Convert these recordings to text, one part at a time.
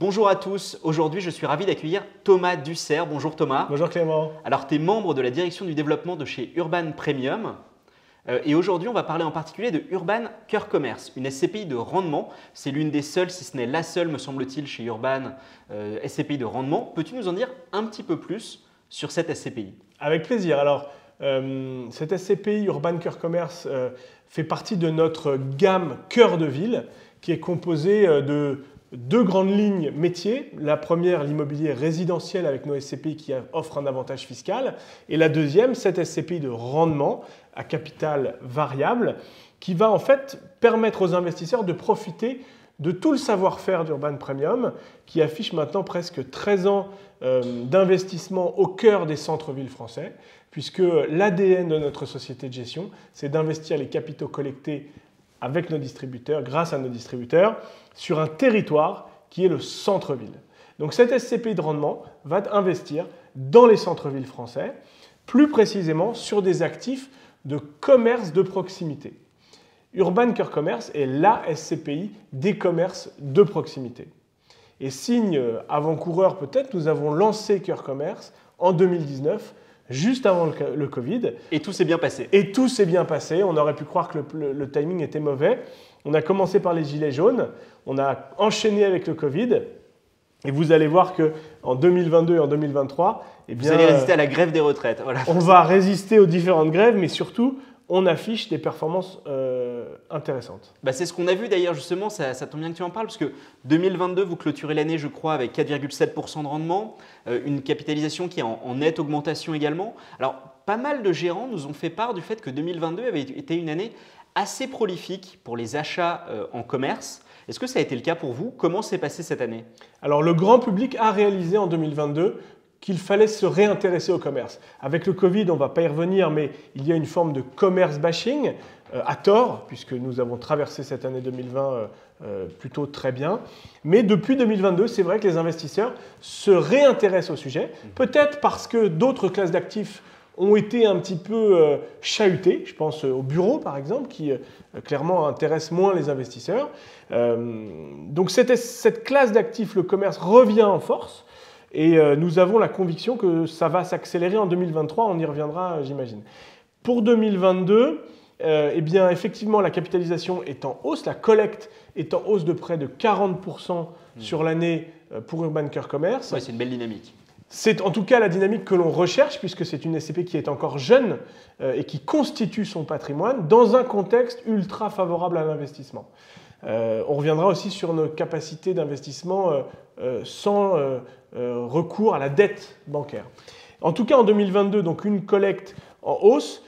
Bonjour à tous, aujourd'hui je suis ravi d'accueillir Thomas Dussert. Bonjour Thomas. Bonjour Clément. Alors tu es membre de la direction du développement de chez Urban Premium et aujourd'hui on va parler en particulier de Urban Cœur Commerce, une SCPI de rendement. C'est l'une des seules, si ce n'est la seule me semble-t-il chez Urban, SCPI de rendement. Peux-tu nous en dire un petit peu plus sur cette SCPI? Avec plaisir. Alors cette SCPI Urban Cœur Commerce fait partie de notre gamme Cœur de Ville qui est composée de deux grandes lignes métiers. La première, l'immobilier résidentiel avec nos SCPI qui offre un avantage fiscal. Et la deuxième, cette SCPI de rendement à capital variable qui va en fait permettre aux investisseurs de profiter de tout le savoir-faire d'Urban Premium qui affiche maintenant presque 13 ans d'investissement au cœur des centres-villes français puisque l'ADN de notre société de gestion, c'est d'investir les capitaux collectés avec nos distributeurs, grâce à nos distributeurs, sur un territoire qui est le centre-ville. Donc cette SCPI de rendement va investir dans les centres-villes français, plus précisément sur des actifs de commerce de proximité. Urban Cœur Commerce est la SCPI des commerces de proximité. Et signe avant-coureur peut-être, nous avons lancé Cœur Commerce en 2019, juste avant le Covid. Et tout s'est bien passé. Et tout s'est bien passé. On aurait pu croire que le timing était mauvais. On a commencé par les gilets jaunes, on a enchaîné avec le Covid. Et vous allez voir qu'en 2022 et en 2023, vous allez résister à la grève des retraites. Voilà. On va résister aux différentes grèves, mais surtout, on affiche des performances intéressantes. C'est ce qu'on a vu d'ailleurs justement, ça tombe bien que tu en parles, parce que 2022, vous clôturez l'année, je crois, avec 4,7% de rendement, une capitalisation qui est en nette augmentation également. Alors, pas mal de gérants nous ont fait part du fait que 2022 avait été une année assez prolifique pour les achats en commerce. Est-ce que ça a été le cas pour vous? Comment s'est passée cette année? Alors, le grand public a réalisé en 2022 qu'il fallait se réintéresser au commerce. Avec le Covid, on ne va pas y revenir, mais il y a une forme de commerce bashing, à tort, puisque nous avons traversé cette année 2020 plutôt très bien. Mais depuis 2022, c'est vrai que les investisseurs se réintéressent au sujet, peut-être parce que d'autres classes d'actifs ont été un petit peu chahutées. Je pense au bureau, par exemple, qui clairement intéresse moins les investisseurs. Donc cette classe d'actifs, le commerce, revient en force. Et nous avons la conviction que ça va s'accélérer en 2023, on y reviendra j'imagine. Pour 2022, eh bien, effectivement la capitalisation est en hausse, la collecte est en hausse de près de 40% sur l'année pour Urban Cœur Commerce. Ouais, c'est une belle dynamique. C'est en tout cas la dynamique que l'on recherche puisque c'est une SCPI qui est encore jeune et qui constitue son patrimoine dans un contexte ultra favorable à l'investissement. On reviendra aussi sur nos capacités d'investissement sans recours à la dette bancaire. En tout cas, en 2022, donc une collecte en hausse,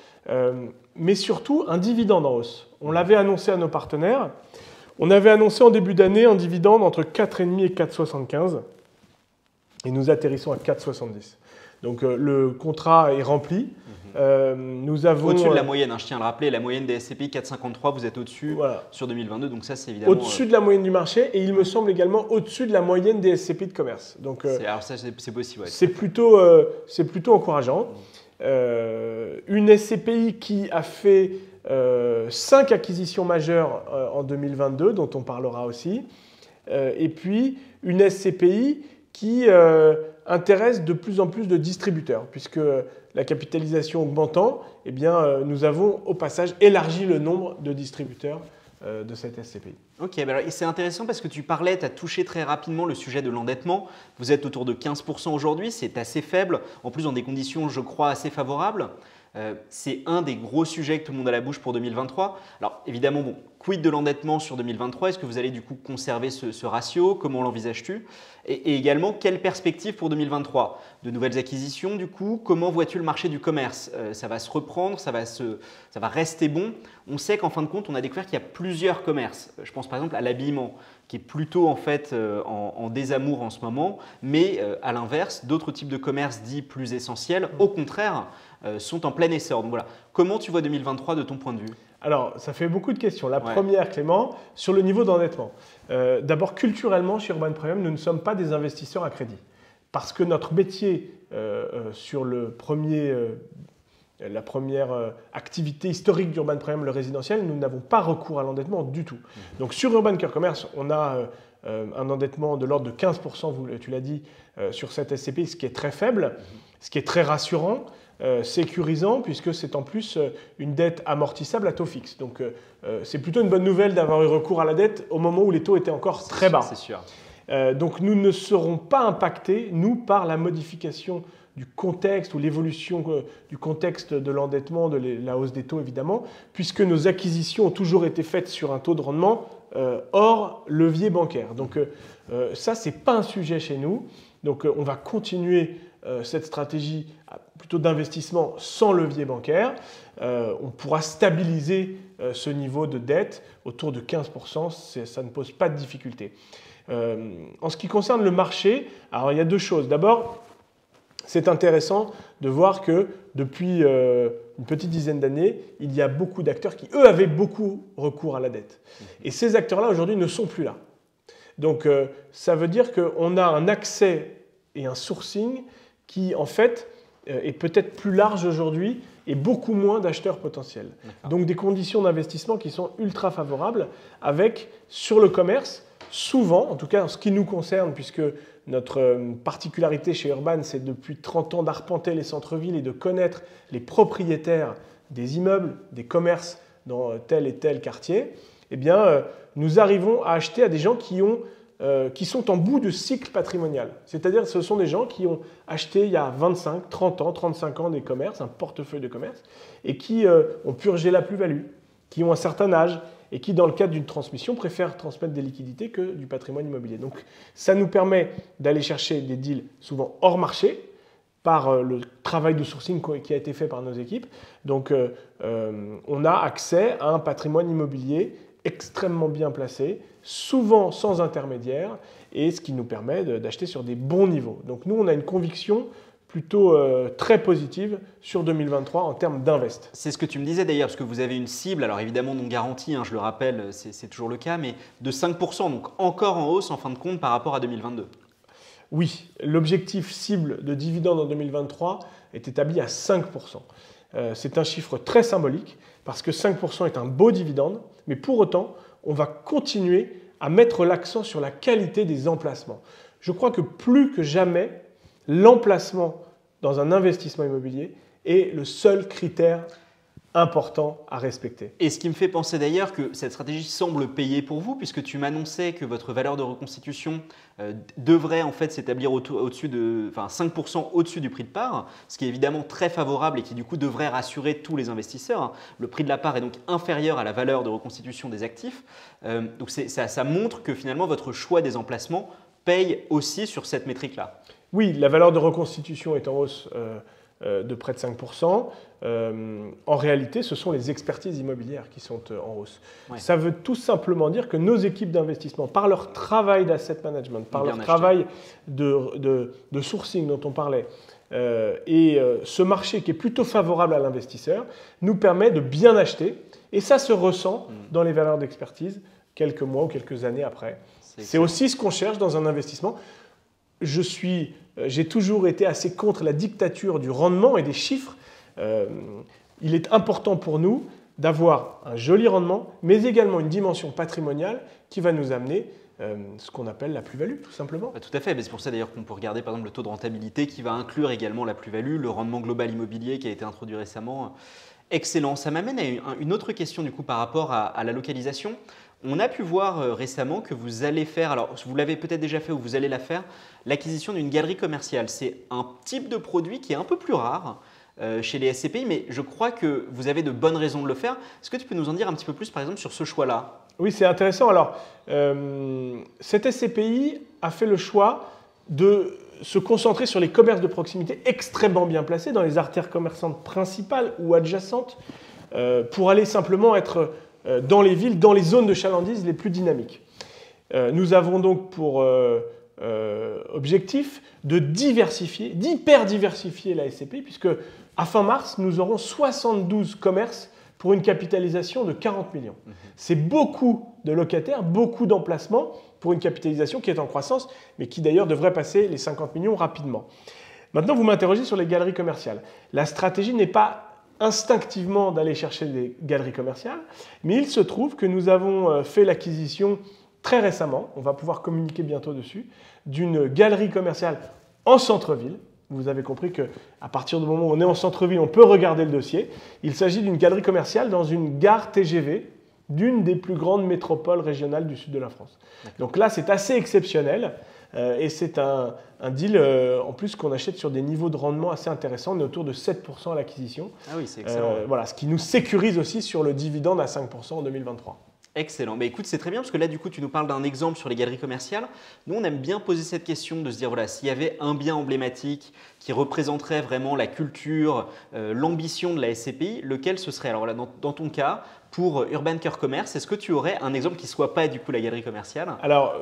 mais surtout un dividende en hausse. On l'avait annoncé à nos partenaires. On avait annoncé en début d'année un dividende entre 4,5 et 4,75 et nous atterrissons à 4,70. Donc le contrat est rempli. Nous avons au-dessus de la moyenne, je tiens à le rappeler, la moyenne des SCPI 4,53, vous êtes au-dessus sur 2022, donc ça c'est évidemment… Au-dessus de la moyenne du marché et il me semble également au-dessus de la moyenne des SCPI de commerce. Donc, alors ça c'est possible. Ouais. C'est plutôt encourageant. Une SCPI qui a fait 5 acquisitions majeures en 2022, dont on parlera aussi, et puis une SCPI qui intéresse de plus en plus de distributeurs, puisque la capitalisation augmentant, eh bien, nous avons au passage élargi le nombre de distributeurs de cette SCPI. Ok, c'est intéressant parce que tu parlais, tu as touché très rapidement le sujet de l'endettement. Vous êtes autour de 15% aujourd'hui, c'est assez faible, en plus dans des conditions, je crois, assez favorables. C'est un des gros sujets que tout le monde a à la bouche pour 2023. Alors évidemment, quid de l'endettement sur 2023? Est-ce que vous allez du coup conserver ce ratio? Comment l'envisages-tu? Et également, quelle perspective pour 2023? De nouvelles acquisitions du coup? Comment vois-tu le marché du commerce? Ça va se reprendre? Ça va rester bon? On sait qu'en fin de compte, on a découvert qu'il y a plusieurs commerces. Je pense par exemple à l'habillement, qui est plutôt en fait en désamour en ce moment, mais à l'inverse, d'autres types de commerces dits plus essentiels, au contraire, sont en plein essor. Donc voilà, comment tu vois 2023 de ton point de vue? Alors, ça fait beaucoup de questions. La première, Clément, sur le niveau d'endettement. D'abord, culturellement, chez Urban Premium, nous ne sommes pas des investisseurs à crédit. Parce que notre métier sur le premier la première activité historique d'Urban Premium, le résidentiel, nous n'avons pas recours à l'endettement du tout. Donc sur Urban Cœur Commerce, on a un endettement de l'ordre de 15%, tu l'as dit, sur cette SCPI, ce qui est très faible, ce qui est très rassurant, sécurisant, puisque c'est en plus une dette amortissable à taux fixe. Donc c'est plutôt une bonne nouvelle d'avoir eu recours à la dette au moment où les taux étaient encore très bas. C'est sûr. Donc nous ne serons pas impactés, nous, par la modification du contexte ou l'évolution du contexte de l'endettement, de la hausse des taux évidemment, puisque nos acquisitions ont toujours été faites sur un taux de rendement hors levier bancaire. Donc ça, ce n'est pas un sujet chez nous. Donc on va continuer cette stratégie plutôt d'investissement sans levier bancaire. On pourra stabiliser ce niveau de dette autour de 15%, ça ne pose pas de difficulté. En ce qui concerne le marché, alors il y a deux choses. D'abord, c'est intéressant de voir que depuis une petite dizaine d'années, il y a beaucoup d'acteurs qui, eux, avaient beaucoup recours à la dette. Et ces acteurs-là, aujourd'hui, ne sont plus là. Donc, ça veut dire qu'on a un accès et un sourcing qui, en fait, est peut-être plus large aujourd'hui et beaucoup moins d'acheteurs potentiels. Donc, des conditions d'investissement qui sont ultra favorables avec, sur le commerce, souvent, en tout cas en ce qui nous concerne, puisque notre particularité chez Urban, c'est depuis 30 ans d'arpenter les centres-villes et de connaître les propriétaires des immeubles, des commerces dans tel et tel quartier, eh bien, nous arrivons à acheter à des gens qui sont en bout de cycle patrimonial. C'est-à-dire que ce sont des gens qui ont acheté il y a 25, 30 ans, 35 ans des commerces, un portefeuille de commerce, et qui ont purgé la plus-value, qui ont un certain âge, et qui, dans le cadre d'une transmission, préfèrent transmettre des liquidités que du patrimoine immobilier. Donc, ça nous permet d'aller chercher des deals souvent hors marché par le travail de sourcing qui a été fait par nos équipes. Donc, on a accès à un patrimoine immobilier extrêmement bien placé, souvent sans intermédiaire, et ce qui nous permet d'acheter sur des bons niveaux. Donc, nous, on a une conviction plutôt très positive sur 2023 en termes d'invest. C'est ce que tu me disais d'ailleurs, parce que vous avez une cible, alors évidemment non garantie, je le rappelle, c'est toujours le cas, mais de 5%, donc encore en hausse en fin de compte par rapport à 2022. Oui, l'objectif cible de dividende en 2023 est établi à 5%. C'est un chiffre très symbolique, parce que 5% est un beau dividende, mais pour autant, on va continuer à mettre l'accent sur la qualité des emplacements. Je crois que plus que jamais, l'emplacement dans un investissement immobilier est le seul critère important à respecter. Et ce qui me fait penser d'ailleurs que cette stratégie semble payer pour vous, puisque tu m'annonçais que votre valeur de reconstitution devrait en fait s'établir au-dessus de 5% au-dessus du prix de part, ce qui est évidemment très favorable et qui du coup devrait rassurer tous les investisseurs. Le prix de la part est donc inférieur à la valeur de reconstitution des actifs. Donc ça montre que finalement votre choix des emplacements paye aussi sur cette métrique-là. Oui, la valeur de reconstitution est en hausse de près de 5%. En réalité, ce sont les expertises immobilières qui sont en hausse. Ouais. Ça veut tout simplement dire que nos équipes d'investissement, par leur travail d'asset management, par leur travail de sourcing dont on parlait, et ce marché qui est plutôt favorable à l'investisseur, nous permet de bien acheter. Et ça se ressent dans les valeurs d'expertise quelques mois ou quelques années après. C'est aussi ce qu'on cherche dans un investissement. J'ai toujours été assez contre la dictature du rendement et des chiffres. Il est important pour nous d'avoir un joli rendement, mais également une dimension patrimoniale qui va nous amener ce qu'on appelle la plus-value, tout simplement. Tout à fait, c'est pour ça d'ailleurs qu'on peut regarder par exemple le taux de rentabilité qui va inclure également la plus-value, le rendement global immobilier qui a été introduit récemment. Excellent, ça m'amène à une autre question du coup par rapport à la localisation. On a pu voir récemment que vous allez faire, alors vous l'avez peut-être déjà fait ou vous allez la faire, l'acquisition d'une galerie commerciale. C'est un type de produit qui est un peu plus rare chez les SCPI, mais je crois que vous avez de bonnes raisons de le faire. Est-ce que tu peux nous en dire un petit peu plus par exemple sur ce choix-là? Oui, c'est intéressant. Alors, cette SCPI a fait le choix de se concentrer sur les commerces de proximité extrêmement bien placés dans les artères commerçantes principales ou adjacentes pour aller simplement être dans les villes, dans les zones de chalandise les plus dynamiques. Nous avons donc pour objectif de diversifier, d'hyper-diversifier la SCPI, puisque à fin mars, nous aurons 72 commerces pour une capitalisation de 40 millions. C'est beaucoup de locataires, beaucoup d'emplacements pour une capitalisation qui est en croissance, mais qui d'ailleurs devrait passer les 50 millions rapidement. Maintenant, vous m'interrogez sur les galeries commerciales. La stratégie n'est pas instinctivement d'aller chercher des galeries commerciales, mais il se trouve que nous avons fait l'acquisition très récemment, on va pouvoir communiquer bientôt dessus, d'une galerie commerciale en centre-ville. Vous avez compris qu'à partir du moment où on est en centre-ville, on peut regarder le dossier. Il s'agit d'une galerie commerciale dans une gare TGV d'une des plus grandes métropoles régionales du sud de la France. Donc là, c'est assez exceptionnel et c'est un deal en plus qu'on achète sur des niveaux de rendement assez intéressants. On est autour de 7% à l'acquisition. Ah oui, c'est excellent. Voilà, ce qui nous sécurise aussi sur le dividende à 5% en 2023. Excellent. Mais écoute, c'est très bien parce que là, du coup, tu nous parles d'un exemple sur les galeries commerciales. Nous, on aime bien poser cette question de se dire, voilà, s'il y avait un bien emblématique qui représenterait vraiment la culture, l'ambition de la SCPI, lequel ce serait? Alors voilà, dans ton cas, pour Urban Cœur Commerce, est-ce que tu aurais un exemple qui ne soit pas du coup la galerie commerciale? Alors,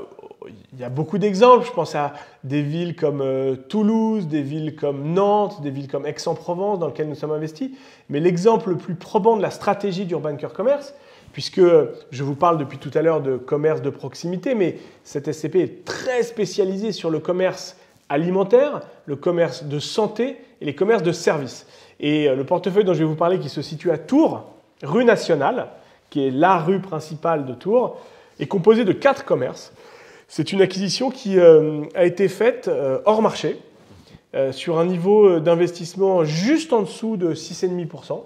il y a beaucoup d'exemples. Je pense à des villes comme Toulouse, des villes comme Nantes, des villes comme Aix-en-Provence dans lesquelles nous sommes investis. Mais l'exemple le plus probant de la stratégie d'Urban Cœur Commerce, puisque je vous parle depuis tout à l'heure de commerce de proximité, mais cette SCP est très spécialisée sur le commerce alimentaire, le commerce de santé et les commerces de services. Et le portefeuille dont je vais vous parler, qui se situe à Tours, rue Nationale, qui est la rue principale de Tours, est composé de 4 commerces. C'est une acquisition qui a été faite hors marché, sur un niveau d'investissement juste en dessous de 6,5%.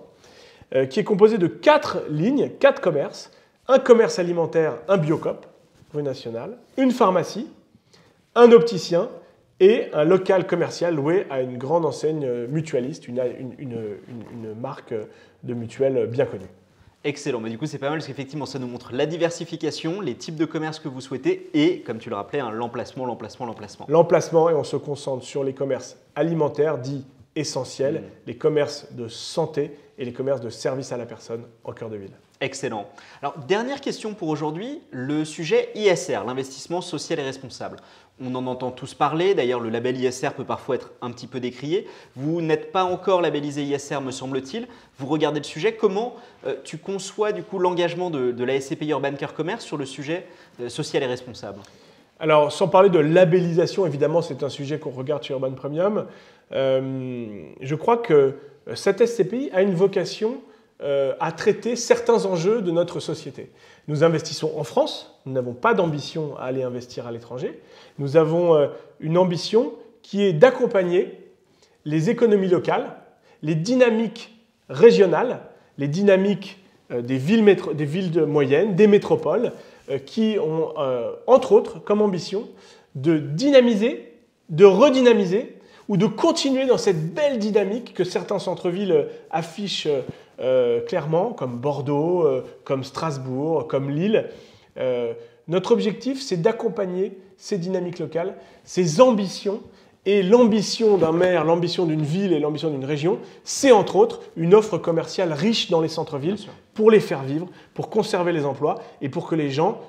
Qui est composé de 4 lignes, 4 commerces, un commerce alimentaire, un Biocop, rue Nationale, une pharmacie, un opticien et un local commercial loué à une grande enseigne mutualiste, une marque de mutuelle bien connue. Excellent. Mais du coup, c'est pas mal parce qu'effectivement, ça nous montre la diversification, les types de commerces que vous souhaitez et, comme tu le rappelais, l'emplacement. L'emplacement, et on se concentre sur les commerces alimentaires dits essentiels, les commerces de santé et les commerces de services à la personne en cœur de ville. Excellent. Alors, dernière question pour aujourd'hui, le sujet ISR, l'investissement social et responsable. On en entend tous parler, d'ailleurs le label ISR peut parfois être un petit peu décrié. Vous n'êtes pas encore labellisé ISR, me semble-t-il. Vous regardez le sujet. Comment tu conçois du coup l'engagement de la SCPI Urban Cœur Commerce sur le sujet social et responsable? Alors, sans parler de labellisation, évidemment, c'est un sujet qu'on regarde chez Urban Premium. Je crois que cette SCPI a une vocation à traiter certains enjeux de notre société. Nous investissons en France, nous n'avons pas d'ambition à aller investir à l'étranger. Nous avons une ambition qui est d'accompagner les économies locales, les dynamiques régionales, les dynamiques des villes moyennes, des métropoles, qui ont, entre autres, comme ambition de dynamiser, de redynamiser ou de continuer dans cette belle dynamique que certains centres-villes affichent clairement, comme Bordeaux, comme Strasbourg, comme Lille. Notre objectif, c'est d'accompagner ces dynamiques locales, ces ambitions. Et l'ambition d'un maire, l'ambition d'une ville et l'ambition d'une région, c'est entre autres une offre commerciale riche dans les centres-villes pour les faire vivre, pour conserver les emplois et pour que les gens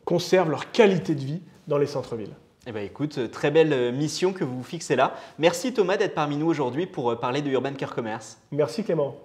conservent leur qualité de vie dans les centres-villes. Eh bien, écoute, très belle mission que vous vous fixez là. Merci Thomas d'être parmi nous aujourd'hui pour parler de Urban Cœur Commerce. Merci Clément.